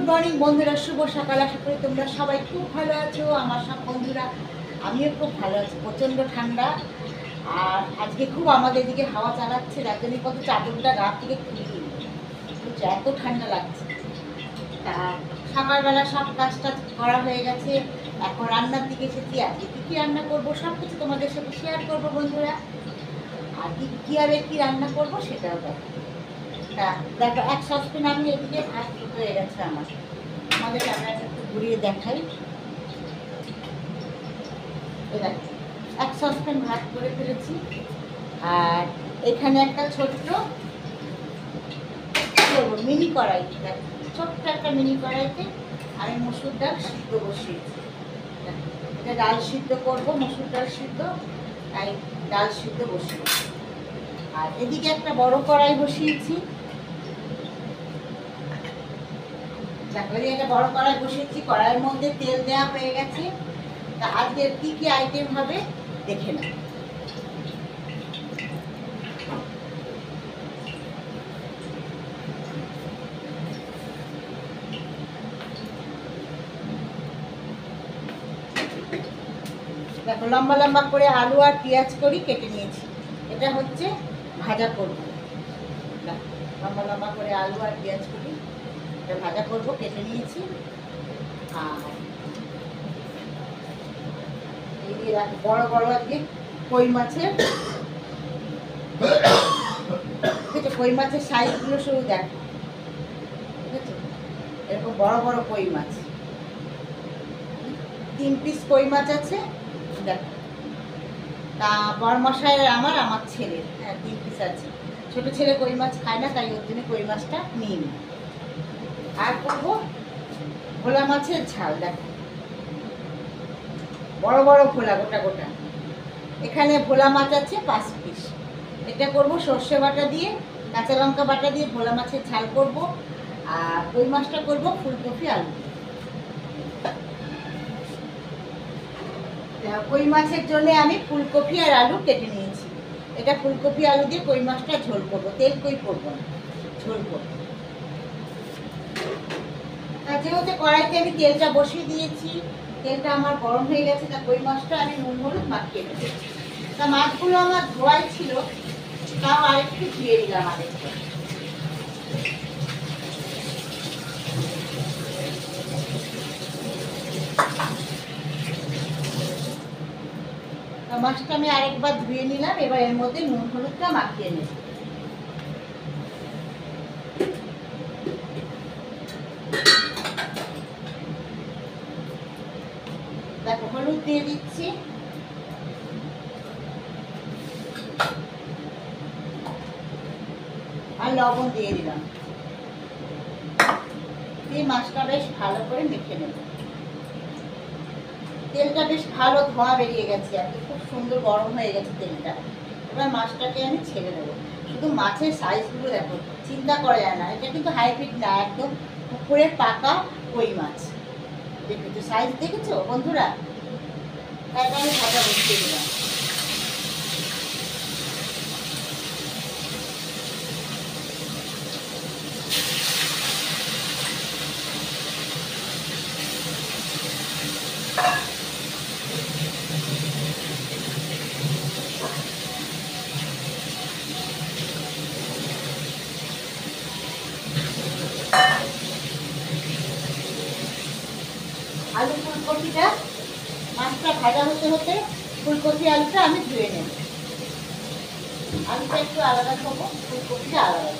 Good morning বন্ধুরা, শুভ সকাল। আশা করি তোমরা সবাই খুব ভালো আছো। আমার সব বন্ধুরা, আমিও খুব ভালো আছি। প্রচণ্ড ঠান্ডা, আর আজকে খুব আমাদের দিকে হাওয়া চালাচ্ছে, যার জন্য কত চাদরটা গা থেকে খুলে বুঝছো, এত ঠান্ডা লাগছে। তা সকালবেলা সব কাজটা করা হয়ে গেছে, এখন রান্নার দিকে এসেছি। আজকে কী কী রান্না করবো সব কিছু তোমাদের সাথে শেয়ার করবো বন্ধুরা। আর কীভাবে কী রান্না করবো সেটাও দেখো। তা দেখো, এক সসপ্যান আমি এদিকে ভাত হয়ে গেছে আমার। আমাদের ক্যামেরাটা একটু ঘুরিয়ে দেখাই। দেখো, এক সসপ্যান ভাত করে ফেলেছি। আর এখানে একটা ছোট্ট মিনি কড়াই, ছোট্ট একটা মিনি কড়াইতে আমি মসুর ডাল সিদ্ধ বসিয়েছি। এটা ডাল সিদ্ধ করবো, মসুর ডাল সিদ্ধ, তাই ডাল সিদ্ধ বসিয়েছি। আর এদিকে একটা বড় কড়াই বসিয়েছি। দেখো, একটা বড় কড়াই বসিয়েছি, কড়াইয়ের মধ্যে তেল দেওয়া হয়ে গেছে। তা আজকে কি কি আইটেম হবে দেখে নাও। দেখো, লম্বা লম্বা করে আলু আর পেঁয়াজ করি কেটে নিয়েছি। এটা হচ্ছে ভাজা করব। লম্বা লম্বা করে আলু আর পেঁয়াজ করি এটা ভাজা করব, কেটে নিয়েছি। আর বড় বড় আজকে কই মাছের, কই মাছের সাইজগুলো শুধু দেখো, ঠিক আছে? এরকম বড় বড় কই মাছ, 3 পিস কই মাছ আছে। দেখো, তা বড়মশাইয়ের আমার ছেলের, হ্যাঁ 3 পিস আছে। ছোট ছেলে কই মাছ খায় না, তাই ওর জন্য কই মাছটা নিই। আর করবো ভোলা মাছের ঝাল। দেখো, বড় বড় ভোলা, গোটা গোটা। এখানে ভোলা মাছ আছে 5 পিস। এটা করব সর্ষে বাটা দিয়ে, কাঁচা লঙ্কা বাটা দিয়ে ভোলা মাছের ঝাল করব। আর কই মাছটা করব ফুলকপি আলু। কই মাছের জন্য আমি ফুলকপি আর আলু কেটে নিয়েছি। এটা ফুলকপি আলু দিয়ে কই মাছটা ঝোল করব, তেল কই করব না, ঝোল করব। যেহেতু কড়াইতে আমি তেলটা বসিয়ে দিয়েছি, তেলটা আমার গরম হয়ে গেছে, তা কই মাছটা আমি নুন হলুদ মাখিয়ে নেব। তা মাছগুলো আমার ধোয়াই ছিল, তাও আরেকটু ধুয়ে দিলাম আরেকটু। মাছটা আমি আরেকবার ধুয়ে নিলাম, এবার এর মধ্যে নুন হলুদটা মাখিয়ে নেব। দেখো, হলুদ দিয়ে দিচ্ছি, আর লবণ দিয়ে দিলাম। দিয়ে মাছটা বেশ ভালো করে মেখে নেব। তেলটা বেশ ভালো ধোঁয়া বেরিয়ে গেছে, আর খুব সুন্দর গরম হয়ে গেছে তেলটা। এবার মাছটাকে আমি ছেড়ে দেবো। শুধু মাছের সাইজগুলো দেখো, চিন্তা করা যায় না, এটা কিন্তু হাইব্রিড না, একদম পুকুরের পাকা কই মাছ। দেখেছো সাইজ, দেখেছো বন্ধুরা? তারপর আমি ভাজা বসিয়ে দিলাম। আলু ফুলকপিটা, মাছটা ভাজা হতে হতে ফুলকপি আলুটা আমি ধুয়ে নেব। আলুটা একটু আলাদা খাবো, ফুলকপিটা আলাদা।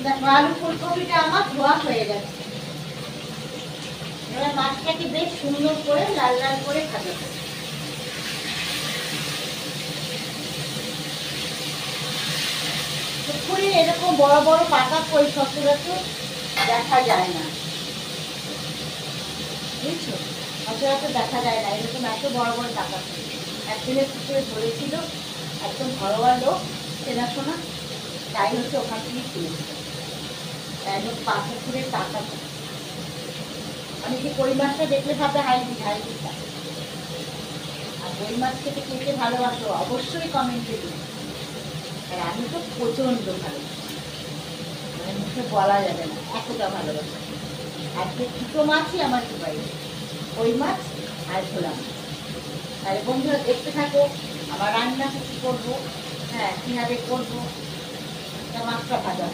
দেখো, আলু ফুলকপিটা আমার ধোয়া হয়ে গেছে। এবার মাছটাকে বেশ সুন্দর করে লাল লাল করে ভাজা করব। পুকুরে এরকম বড় বড় পাতা কই সচরাচর দেখা যায় না, বুঝছো? সচরাচর দেখা যায় না এরকম এত বড় বড় পাতা কই। একদিনের পুকুরে ধরেছিল একদম ঘরোয়া লোক, চেনাশোনা, তাই হচ্ছে ওখান থেকে কিনেছিল। তাই হোক পুকুরের টাকা। আমি যে কই মাছটা দেখলে ভাবে হাইব্রিড হাইব্রিড, আর কই মাছ খেতে খেতে ভালোবাসো অবশ্যই কমেন্টে দিন। আর আমি তো প্রচণ্ড ভালোবাসি, মানে মুখে বলা যাবে না এতটা ভালোবাসি। আজকে দুটো মাছই আমার দুবাই, কই মাছ আর ভোলা মাছ। তাহলে বন্ধুরা দেখতে থাকো আমার রান্না কিছু করবো, হ্যাঁ কীভাবে করবো। মাছটা ভাজা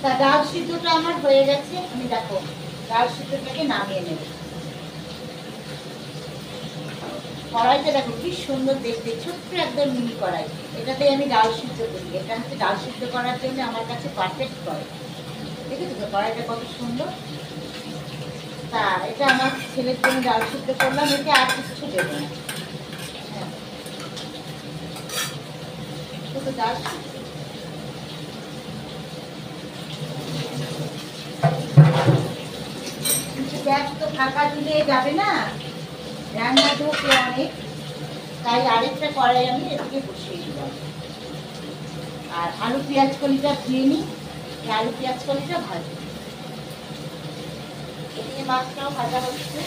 তা ডাল সিদ্ধটা আমার হয়ে গেছে। আমি দেখো ডাল সিদ্ধটাকে নামিয়ে নেব। কড়াইটা দেখো কি সুন্দর দেখতে, ছোট্ট একদম মিনি কড়াই। এটাতে আমি ডাল সিদ্ধ করি। এটা হচ্ছে ডাল সিদ্ধ করার জন্য আমার কাছে পারফেক্ট কড়াই। দেখেছো তো কড়াইটা কত সুন্দর। তা এটা আমার ছেলের জন্য ডাল সিদ্ধ করলাম, এতে আর কিছু দেবো না। হ্যাঁ তো ডাল গ্যাস তো ফাঁকা দিলে যাবে না, রান্না ঢোকে অনেক, তাই আরেকটা কড়াই আমি এদিকে বসিয়ে দিলাম। আর আলু পেঁয়াজ কলিটা ধুয়ে নিই, আলু পেঁয়াজ কলিটা ভাজবো। এদিকে মাছটাও ভাজা হচ্ছে।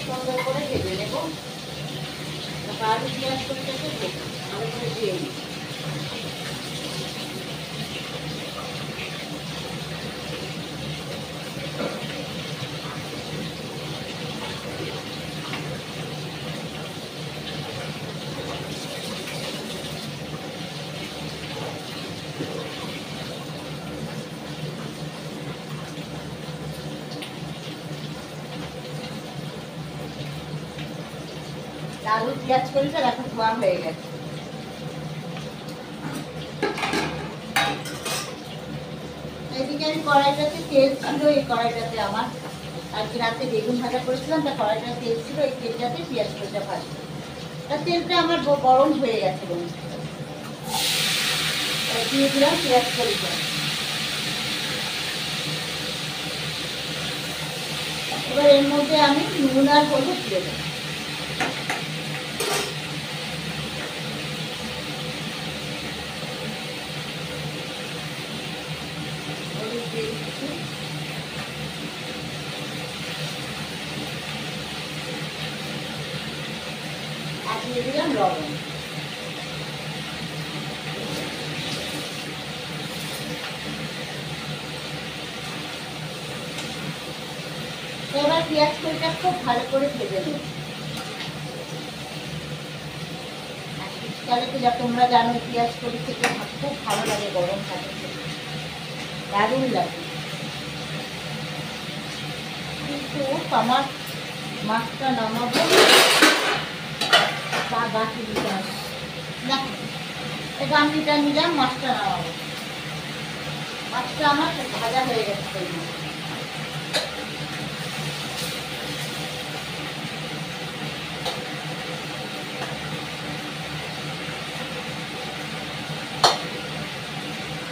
সুন্দর করে ভেজে নেবো। আলু পেঁয়াজ কলিটাকে ভালো করে ধুয়ে নিই। আলু পেঁয়াজ কলিটা দেখো ধোয়া হয়ে গেছে। এদিকে আমি কড়াইটাতে তেল ছিল, এই কড়াইটাতে আমার আজকে রাতে বেগুন ভাজা করেছিলাম, তা কড়াইটাতে তেল ছিল, এই তেলটাতে পেঁয়াজ কলিটা ভাজবো। তা তেলটা আমার গরম হয়ে গেছে বন্ধু, দিয়ে দিলাম পেঁয়াজ কলিটা। এবার এর মধ্যে আমি নুন আর হলুদ দিয়ে দেবো। হলুদ দিয়ে দিচ্ছি, আর দিয়ে দিলাম লবণ। এবার পেঁয়াজ কলিটা খুব ভালো করে ভেজে নেব। শীতকালে তো যা তোমরা জানো পেঁয়াজ কলি খেতে খুব ভালো লাগে, গরম থাকে দারুণ লাগে। কিন্তু আমার মাছটা নামাবো বা বাকি দিতে হবে, দেখো এই গামলিটা নিলাম, মাছটা নামাবো। মাছটা আমার ভাজা হয়ে গেছে।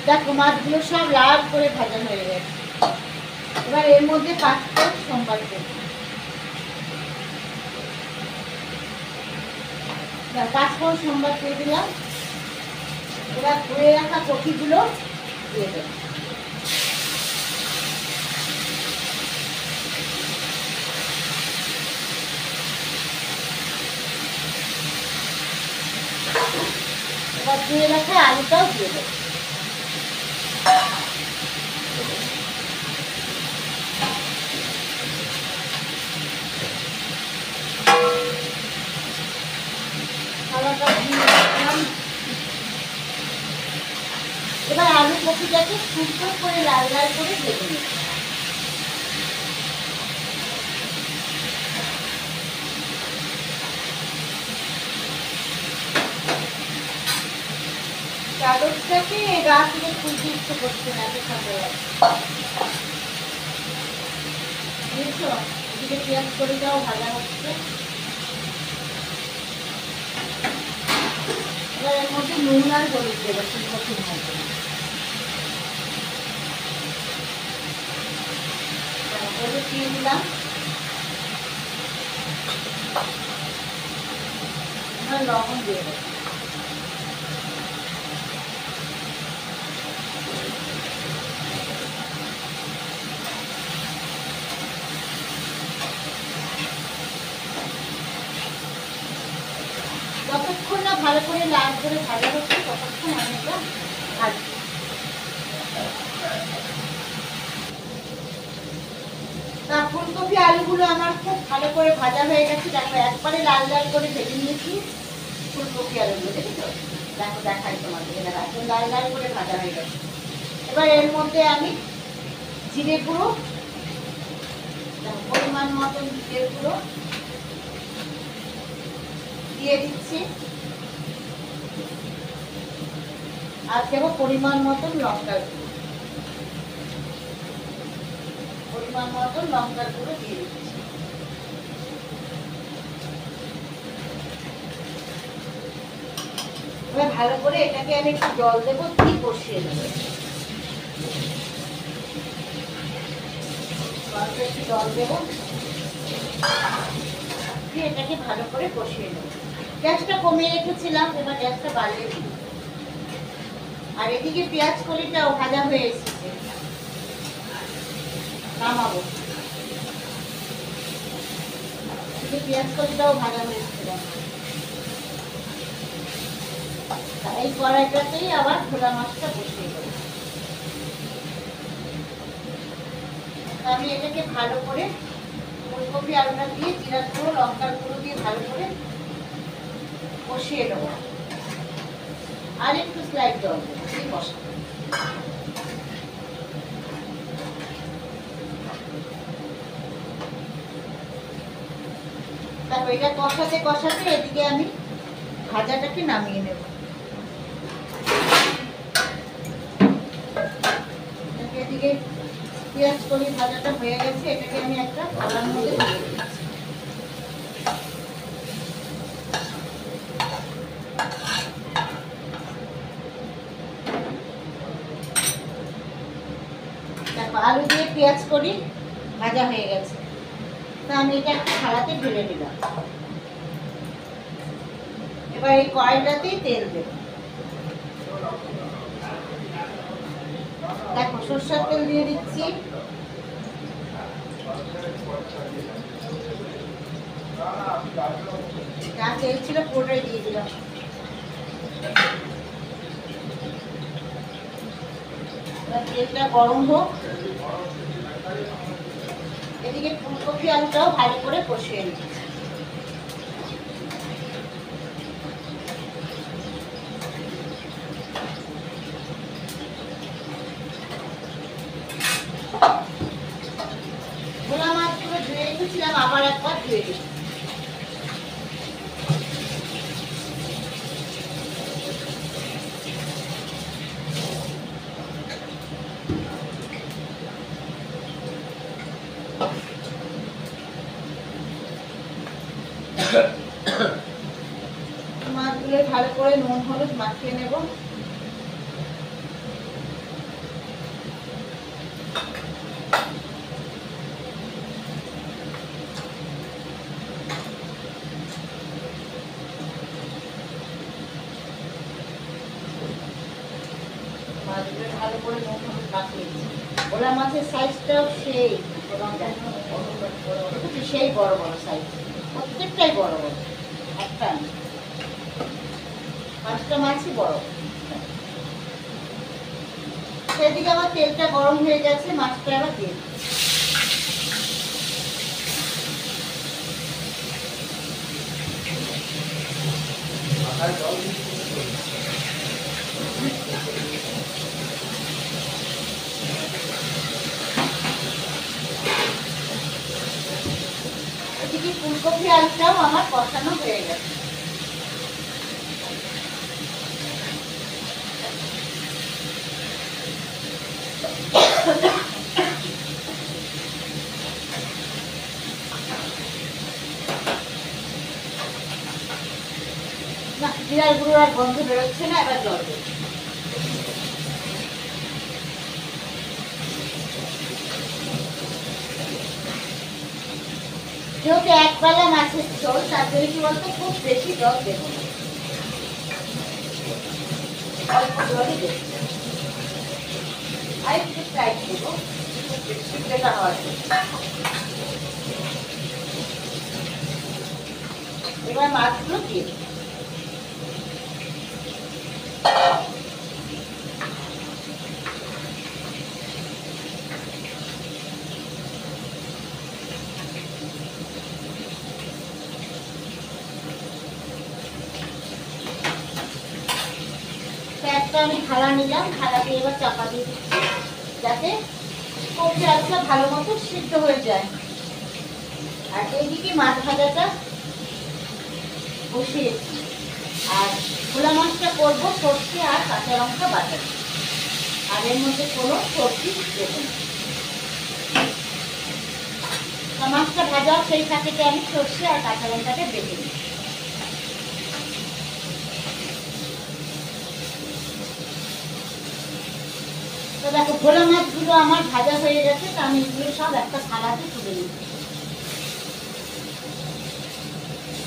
দেখো মাছগুলো সব লাল করে ভাজা হয়ে গেছে। এবার এর মধ্যে 5 ফোড়ন সম্বাদ দেব। 5 ফোড়ন সম্বাদ দিয়ে দিলাম। এবার ধুয়ে রাখা কপিগুলো দিয়ে দেব। এবার ধুয়ে রাখা আলুটাও দিয়ে দেব। এবার আলু ফুলকপিটাকে সুন্দর করে লাল লাল করে ভেজে নেব। চাদরটাকে গা থেকে খুলতে ইচ্ছে করছে না, এত ঠান্ডা লাগছে। বুঝছো, এদিকে পেঁয়াজ কলিটাও ভাজা হচ্ছে। এবার এর মধ্যে নুন আর হলুদ দেবো ফুলকপির মধ্যে। হলুদ দিয়ে দিলাম, এবার লবণ দিয়ে দেবো। যতক্ষণ না ভালো করে লাল করে ভাজা হচ্ছে ততক্ষণ আমি এটা ভাজবো। তা ফুলকপি আলুগুলো আমার খুব ভালো করে ভাজা হয়ে গেছে। দেখো একবারে লাল লাল করে ভেজে নিয়েছি ফুলকপি আলুগুলো, দেখেছো? দেখো দেখাই তোমাদের, একদম লাল লাল করে ভাজা হয়ে গেছে। এবার এর মধ্যে আমি জিরে গুঁড়ো, পরিমাণ মতন জিরে গুঁড়ো দিয়ে দিচ্ছি, আর দেবো পরিমাণ মতন লঙ্কার গুঁড়ো, পরিমাণ মতন লঙ্কার গুঁড়ো দিয়ে দিচ্ছি। এবার ভালো করে এটাকে আমি একটু জল দেবো, দিয়ে কষিয়ে দেবো। একটু জল দেবো, দিয়ে এটাকে ভালো করে কষিয়ে নেবো। গ্যাসটা কমিয়ে রেখেছিলাম, এবার গ্যাসটা বাড়িয়ে দিই। আর এদিকে পেঁয়াজ কলিটাও ভাজা হয়ে এসেছে, নামাবো। পেঁয়াজ কলিটাও ভাজা হয়ে এসেছিল। এই কড়াইটাতেই আবার ভোলা মাছটা বসিয়ে দেবো। আমি এটাকে ভালো করে ফুলকপি আলুটা দিয়ে জিরা গুঁড়ো লঙ্কার গুঁড়ো দিয়ে ভালো করে কষিয়ে নেবো। আর একটু স্লাইড জল দেবো, দিয়ে কষা। তারপর এটা কষাতে কষাতে এদিকে আমি ভাজাটাকে নামিয়ে নেব। এদিকে পেঁয়াজ কলি ভাজাটা হয়ে গেছে, এটাকে আমি একটা থালার মধ্যে দিয়ে দিচ্ছি। দেখো আলু দিয়ে পেঁয়াজ কলি ভাজা হয়ে গেছে, তা আমি এটা একটা থালাতে ঢেলে দিলাম। এবার এই কড়াইটাতেই তেল দেব। দেখো সরষের তেল দিয়ে দিচ্ছি, যা তেল ছিল পুরোটাই দিয়ে দিলাম। তেলটা গরম হোক, এদিকে ফুলকপি আলুটাও ভালো করে কষিয়ে নিচ্ছি। ভোলা মাছগুলো ধুয়ে রেখেছিলাম, আবার একবার ধুয়ে দিচ্ছি। মাছগুলো ভালো করে নুন হলুদ মাখিয়ে নেব। মাছগুলো ভালো করে নুন হলুদ মাখিয়ে দিচ্ছি। ভোলা মাছের সাইজটাও সেই সেই বড় বড় সাইজ, প্রত্যেকটাই বড় বড়, একটা পাঁচটা মাছই বড়। সেদিকে আমার তেলটা গরম হয়ে গেছে, মাছটা আবার দিয়ে ফুলকপি আলুটাও আমার কষানো হয়ে গেছে। না, জিরার গুঁড়ো আর গন্ধ বেরোচ্ছে না, এবার জল দেব। যেহেতু একবেলা মাছের ঝোল, তার জন্য কি বলতো খুব বেশি জল দেবো না, অল্প জলই দেবো। আর একটু টাইট দেবো সিদ্ধটা হওয়ার জন্য। এবার মাছগুলো দিয়ে দেবো। একটা আমি থালা নিলাম, থালাতে এবার চাপা দিয়ে দিচ্ছি যাতে সবজি আলুটা ভালো মতো সিদ্ধ হয়ে যায়। আর এইদিকে মাছ ভাজাটা বসিয়েছি, আর ভোলা মাছটা করবো সর্ষে আর কাঁচা লঙ্কা বাটা, আর এর মধ্যে কোনো সবজি দেবো না। মাছটা ভাজা সেই সাথে আমি সর্ষে আর কাঁচা লঙ্কাটা বেটে নিই। তো দেখো ভোলা মাছগুলো আমার ভাজা হয়ে গেছে, তো আমি এগুলো সব একটা থালাতে তুলে নিচ্ছি।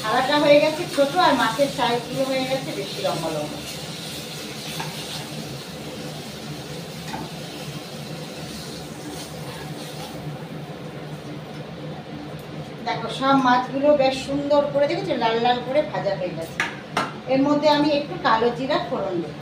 থালাটা হয়ে গেছে ছোট, আর মাছের সাইজগুলো হয়ে গেছে বেশি লম্বা লম্বা। দেখো সব মাছগুলো বেশ সুন্দর করে দেখেছো লাল লাল করে ভাজা হয়ে গেছে। এর মধ্যে আমি একটু কালো জিরা ফোড়ন দেব।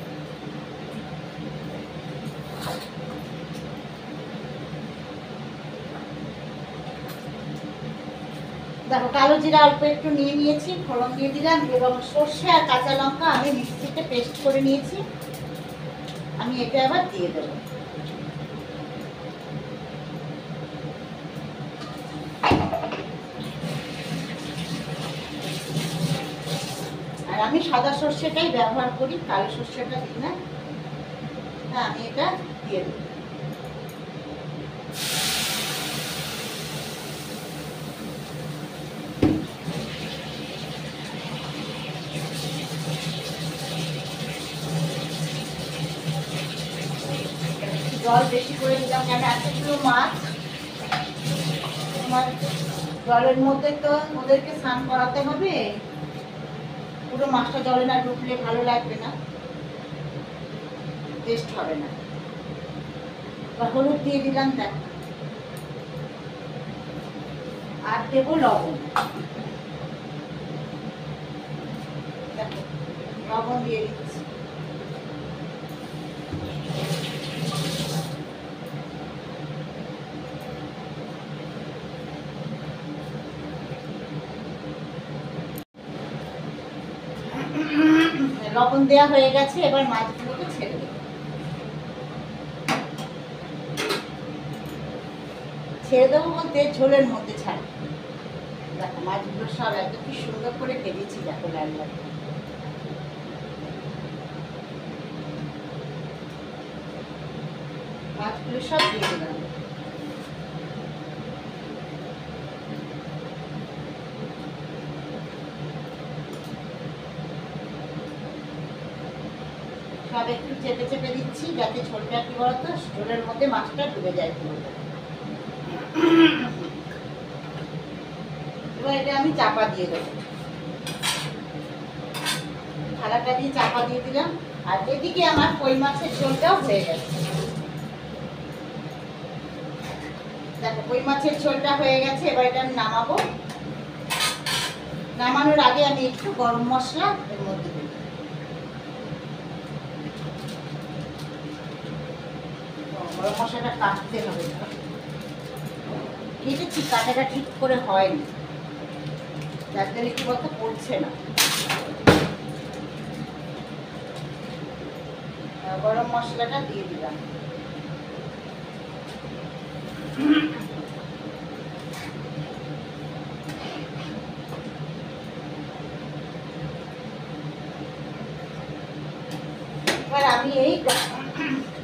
দেখো কালো জিরা অল্প একটু নিয়ে নিয়েছি, ফোড়ন দিয়ে দিলাম, এবং সর্ষে আর কাঁচা লঙ্কা আমি মিক্সিতে পেস্ট করে নিয়েছি, আমি এটা আবার দিয়ে দেবো। আর আমি সাদা সর্ষেটাই ব্যবহার করি, কালো সর্ষেটা দিই না। হ্যাঁ, আমি এটা দিয়ে দেবো। জল বেশি করে দিলাম, কেন এতগুলো মাছ, তোমার জলের মধ্যে তো ওদেরকে স্নান করাতে হবে, পুরো মাছটা জলে না ঢুকলে ভালো লাগবে না, টেস্ট হবে না। বা হলুদ দিয়ে দিলাম, দেখো, আর দেবো লবণ। দেখো লবণ দিয়ে দিচ্ছি। লবণ দেওয়া হয়ে গেছে, এবার মাছগুলোকে ছেড়ে দেবো। ছেড়ে দেবো বলতে ঝোলের মধ্যে ছাড়ি। দেখো মাছগুলো সব একদম কি সুন্দর করে ভেজেছি, দেখো লাল লাল। মাছগুলো সব দিয়ে দিলাম। সব একটু চেপে চেপে দিচ্ছি যাতে ঝোলটা কি বলতো ঝোলের মধ্যে মাছটা ডুবে যায় পুরো। এবার এটা আমি চাপা দিয়ে দেবো, থালাটা দিয়ে চাপা দিয়ে দিলাম। আর এদিকে আমার কই মাছের ঝোলটাও হয়ে গেছে। দেখো কই মাছের ঝোলটা হয়ে গেছে, এবার এটা আমি নামাবো। নামানোর আগে আমি একটু গরম মশলা এর মধ্যে দেব। গরম মশলাটা কাটতে হবে, কেটেছি, কাটাটা ঠিক করে হয়নি, যার জন্য কি বলতো পড়ছে না। গরম মশলাটা দিয়ে দিলাম। এবার আমি এই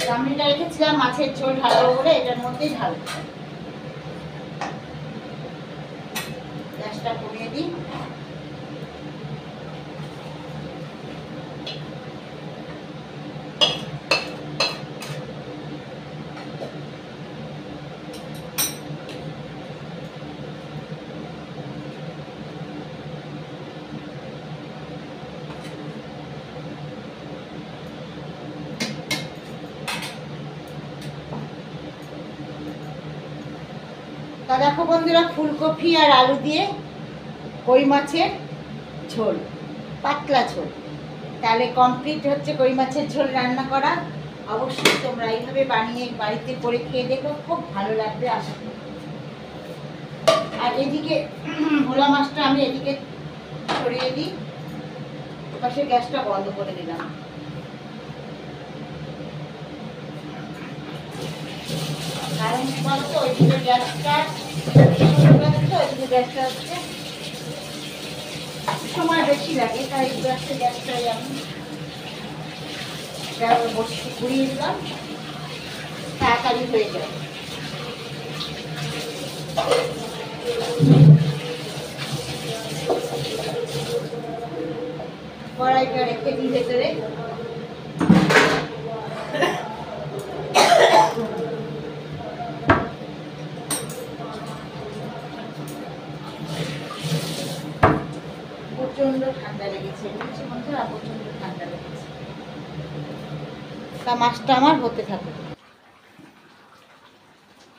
গামলিটা রেখেছিলাম মাছের ঝোল ঢালবো বলে, এটার মধ্যেই ঢালবো। গ্যাসটা কমিয়ে দিই। তা দেখো বন্ধুরা, ফুলকপি আর আলু দিয়ে কই মাছের ঝোল, পাতলা ঝোল, তাহলে কমপ্লিট হচ্ছে কই মাছের ঝোল রান্না করা। অবশ্যই তোমরা এইভাবে বানিয়ে বাড়িতে করে খেয়ে দেখো, খুব ভালো লাগবে আশা করি। আর এদিকে ভোলা মাছটা আমি এদিকে ছড়িয়ে দিই, পাশে গ্যাসটা বন্ধ করে দিলাম। কারণ কি বলতো, ওইদিকে গ্যাসটা ওইদিকে গ্যাসটা হচ্ছে সময় বেশি লাগে, তাই গ্যাসটাই আমি বসে ঘুরিয়ে দিলাম, তাড়াতাড়ি হয়ে যায়। কড়াইটা রেখে দিই ভেতরে। প্রচন্ড ঠান্ডা লেগেছে, বুঝছি বন্ধুরা, প্রচন্ড ঠান্ডা লেগেছে। তা মাছটা আমার হতে থাকে।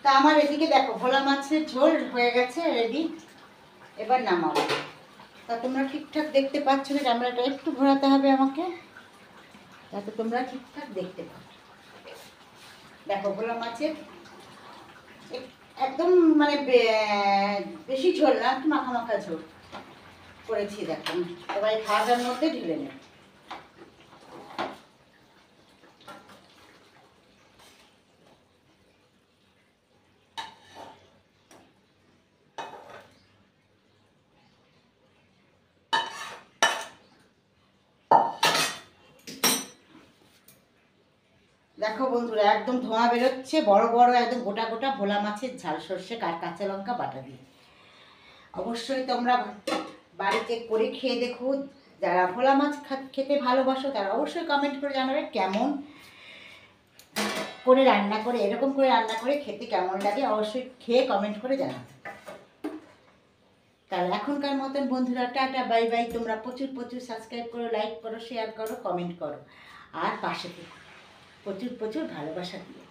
তা আমার এদিকে দেখো ভোলা মাছের ঝোল হয়ে গেছে, রেডি। এবার নামাবো। তা তোমরা ঠিকঠাক দেখতে পাচ্ছ না, ক্যামেরাটা একটু ঘোরাতে হবে আমাকে, যাতে তোমরা ঠিকঠাক দেখতে পাও। দেখো ভোলা মাছের একদম মানে বেশি ঝোল না, একটু মাখা মাখা ঝোল করেছি। দেখো এবার খাওয়াটার মধ্যে ঢেলে নেব। দেখো বন্ধুরা, একদম ধোঁয়া বেরোচ্ছে, বড় বড় একদম গোটা গোটা ভোলা মাছের ঝাল, সর্ষে কাঁচা লঙ্কা বাটা দিয়ে। অবশ্যই তোমরা বাড়িতে করে খেয়ে দেখো। যারা ভোলা মাছ খেতে ভালোবাসো তারা অবশ্যই কমেন্ট করে জানাবে কেমন করে রান্না করে, এরকম করে রান্না করে খেতে কেমন লাগে, অবশ্যই খেয়ে কমেন্ট করে জানাবে। তাহলে এখনকার মতন বন্ধুরা, টাটা বাই বাই। তোমরা প্রচুর প্রচুর সাবস্ক্রাইব করো, লাইক করো, শেয়ার করো, কমেন্ট করো, আর পাশে প্রচুর প্রচুর ভালোবাসা দিও।